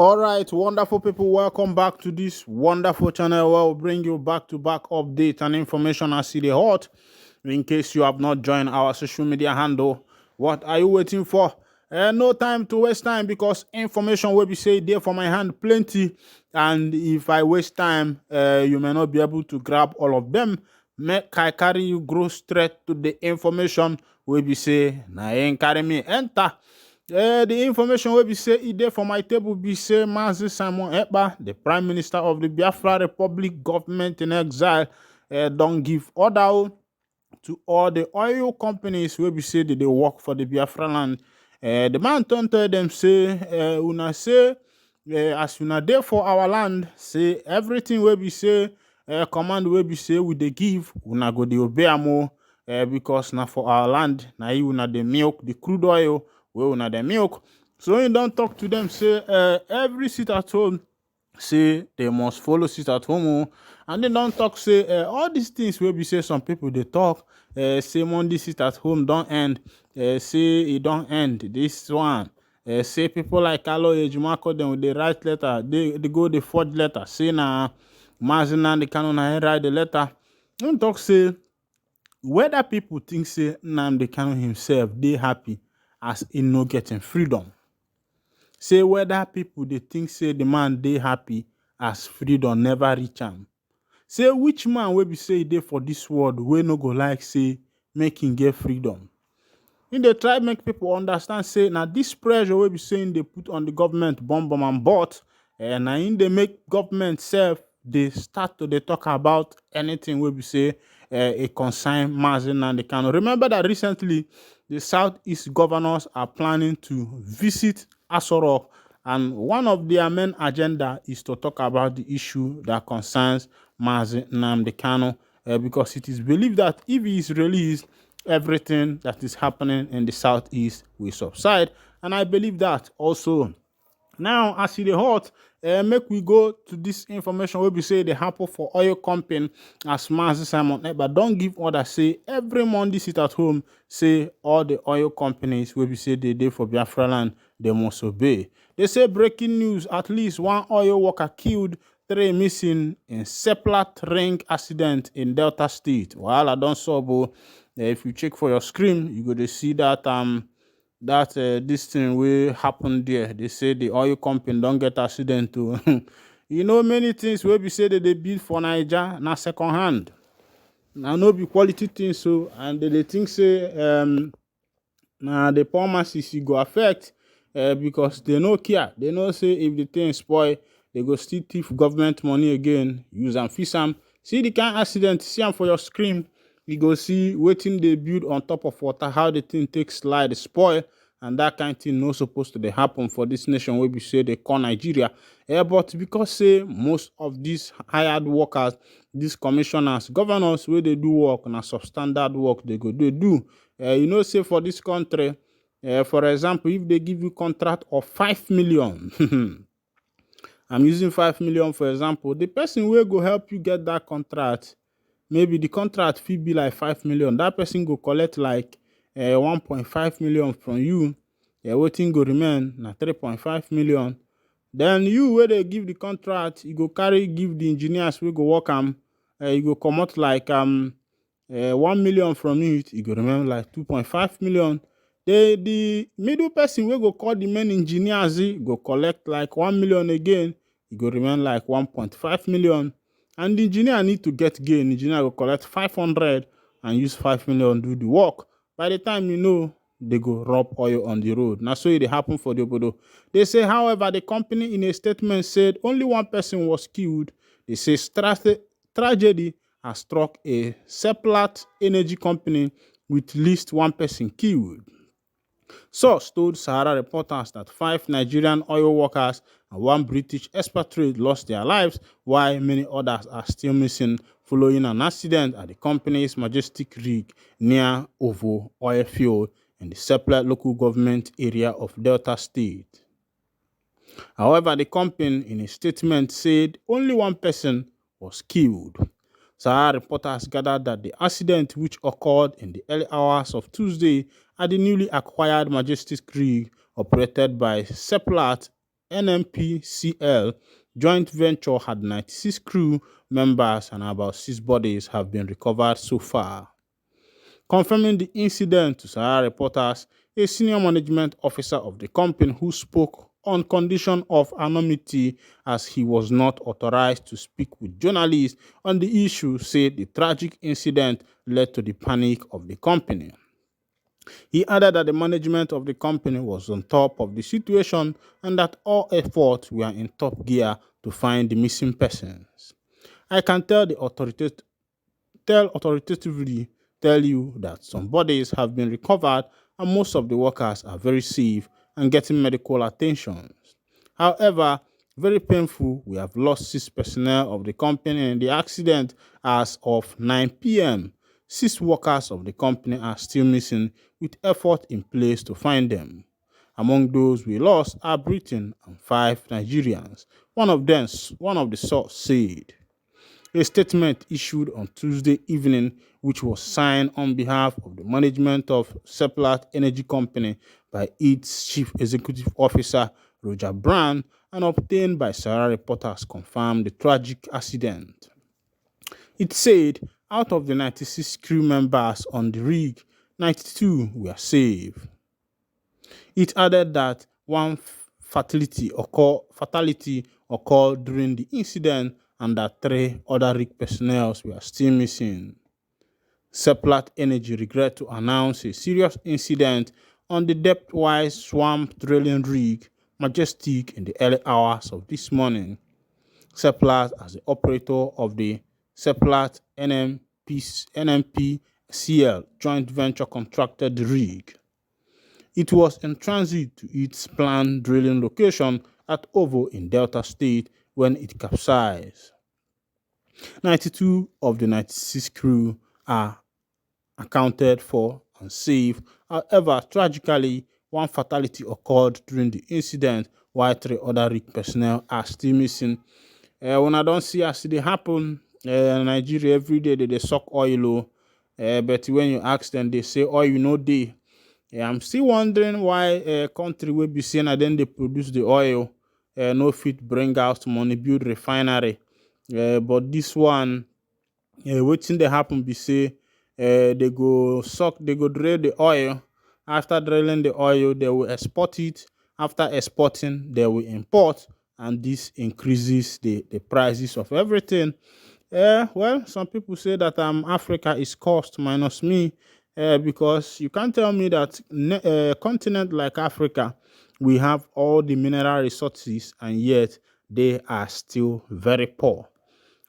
All right, wonderful people, welcome back to this wonderful channel where we'll bring you back-to-back updates and information as see the hot. In case you have not joined our social media handle, what are you waiting for? No time to waste time because information will be say there for my hand plenty, and if I waste time, you may not be able to grab all of them. Make I carry you go straight to the information will be say na ain't carry me enter. The information will be say e dey for my table be say Mazi Simon Ekpa, the Prime Minister of the Biafra Republic government in exile, don't give order to all the oil companies wey be say they work for the Biafra land. The man don tell them say, una say as una dey for our land, say everything wey be say command wey be say we dey give, una go dey obey am o, because na for our land, na una dey milk the crude oil wey una dey milk. So he don talk to them say every sit at home say they must follow sit at home and they don't talk say all these things will be say some people they talk say Monday sit at home don't end, say it don't end this one, say people like Alo Ejumako them they write letter, they go the forge letter say na Mazina the canon write the letter. Don't talk say whether people think say Nnamdi Kanu himself they happy as in no getting freedom. Say whether people they think say the man they happy as freedom never reach him. Say which man will be say they for this world we no go like say making get freedom. In the try make people understand say now this pressure will be saying they put on the government bomb and bot, and now in they make government self they start to they talk about anything will be say a consign Mazin and they can remember that recently the Southeast governors are planning to visit Asorok, and one of their main agenda is to talk about the issue that concerns Mazi Nnamdi Kanu, because it is believed that if he is released, everything that is happening in the Southeast will subside, and I believe that also. Now, as it is hot, make we go to this information where we say they happen for oil company as Mazi Simon but don't give order say every Monday sit at home say all the oil companies where we say they do for Biafra land they must obey. They say breaking news, at least one oil worker killed, 3 missing in separate ring accident in Delta State. Well, I don't saw, if you check for your screen, you go to see that this thing will happen there. They say the oil company don't get accident too. You know many things will be said that they build for Niger na second hand. Now no be quality things so, and they think say now the poor masses go affect because they no care. They know say if the thing spoil, they go still thief government money again, use and fix them. See the kind of accident, see them for your screen. You go see waiting they build on top of water, how the thing takes slide, spoil, and that kind of thing no supposed to happen for this nation where we say they call Nigeria. But because say most of these hired workers, these commissioners, governors, where they do work na substandard work they go do. You know, say for this country, for example, if they give you contract of 5 million, I'm using 5 million for example, the person will go help you get that contract. Maybe the contract fee be like 5 million. That person go collect like 1.5 million from you. Waiting go remain na 3.5 million. Then you where they give the contract, you go carry give the engineers we go work you go come out like 1 million from it, you go remain like 2.5 million. The middle person will go call the main engineers, go collect like 1 million again, you go remain like 1.5 million. And the engineer need to get gain. The engineer will collect 500 and use 5 million do the work. By the time you know, they go rub oil on the road. Now, so it happen for the Obodo. They say, however, the company in a statement said only one person was killed. They say tragedy has struck a separate energy company with at least one person killed. Source told Sahara reporters that 5 Nigerian oil workers and 1 British expatriate lost their lives, while many others are still missing following an accident at the company's majestic rig near Ovo oil field in the separate local government area of Delta State. However, the company in a statement said only one person was killed. Sahara reporters gathered that the accident, which occurred in the early hours of Tuesday at the newly acquired Majestic rig operated by Seplat NMPCL joint venture had 96 crew members and about 6 bodies have been recovered so far. Confirming the incident to Sahara reporters, a senior management officer of the company who spoke on condition of anonymity as he was not authorized to speak with journalists on the issue said the tragic incident led to the panic of the company. He added that the management of the company was on top of the situation and that all efforts were in top gear to find the missing persons. I can authoritatively tell you that some bodies have been recovered and most of the workers are very safe and getting medical attention. However, very painful, we have lost 6 personnel of the company in the accident as of 9 p.m. 6 workers of the company are still missing with effort in place to find them. Among those we lost are Britain and 5 Nigerians. One of the source said. A statement issued on Tuesday evening, which was signed on behalf of the management of Seplat Energy Company by its chief executive officer, Roger Brand, and obtained by Sahara reporters, confirmed the tragic accident. It said, out of the 96 crew members on the rig, 92 were saved. It added that one fatality occurred during the incident and that 3 other rig personnel were still missing. Seplat Energy regret to announce a serious incident on the depth-wise swamp drilling rig Majestic in the early hours of this morning. Seplat, as the operator of the Seplat NMPCL joint venture, contracted the rig. It was in transit to its planned drilling location at Ovo in Delta State when it capsized. 92 of the 96 crew are accounted for and safe. However, tragically, one fatality occurred during the incident while 3 other rig personnel are still missing. When I don't see as it happen, Nigeria every day they suck oil, but when you ask them, they say oil no dey. I'm still wondering why a country will be saying and then they produce the oil, no fit bring out money, build refinery. But this one, wetin dey happen be say they go drill the oil. After drilling the oil, they will export it. After exporting, they will import, and this increases the prices of everything. Well, some people say that Africa is cost minus me, because you can't tell me that continent like Africa, we have all the mineral resources and yet they are still very poor.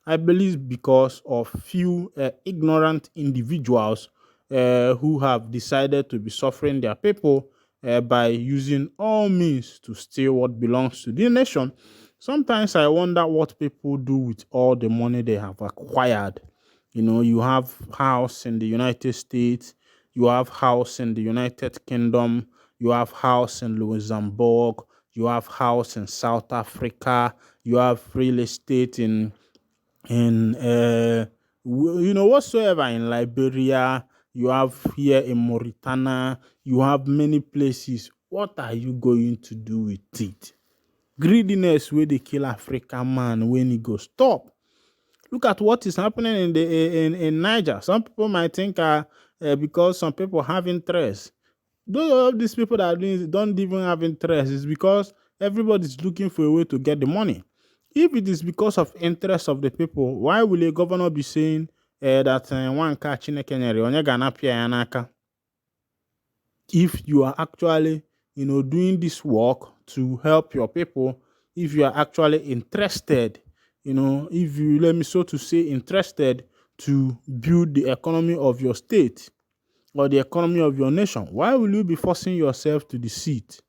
I believe because of few ignorant individuals who have decided to be suffering their people by using all means to steal what belongs to the nation. Sometimes I wonder what people do with all the money they have acquired. You know, you have house in the United States, you have house in the United Kingdom, you have house in Luxembourg, you have house in South Africa, you have real estate in whatsoever in Liberia, you have here in Mauritania, you have many places. What are you going to do with it? Greediness where they kill African man when he goes stop. Look at what is happening in Niger. Some people might think because some people have interest. Those of these people that are doing it don't even have interest. It's because everybody's looking for a way to get the money. If it is because of interest of the people, why will a governor be saying that one catch in a if you are actually doing this work to help your people, if you are actually interested, if you let me so to say interested to build the economy of your state or the economy of your nation, why will you be forcing yourself to the seat?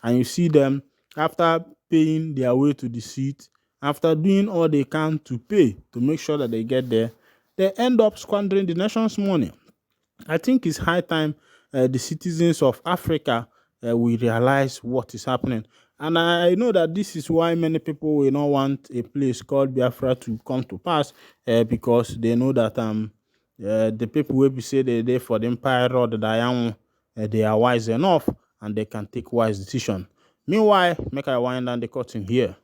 And you see them after paying their way to the seat, after doing all they can to pay to make sure that they get there, they end up squandering the nation's money. I think it's high time the citizens of Africa will realize what is happening. And I know that this is why many people will not want a place called Biafra to come to pass, because they know that the people will be say they're there for the empire or the Diane, they are wise enough and they can take wise decision. Meanwhile, make I wind down the curtain here.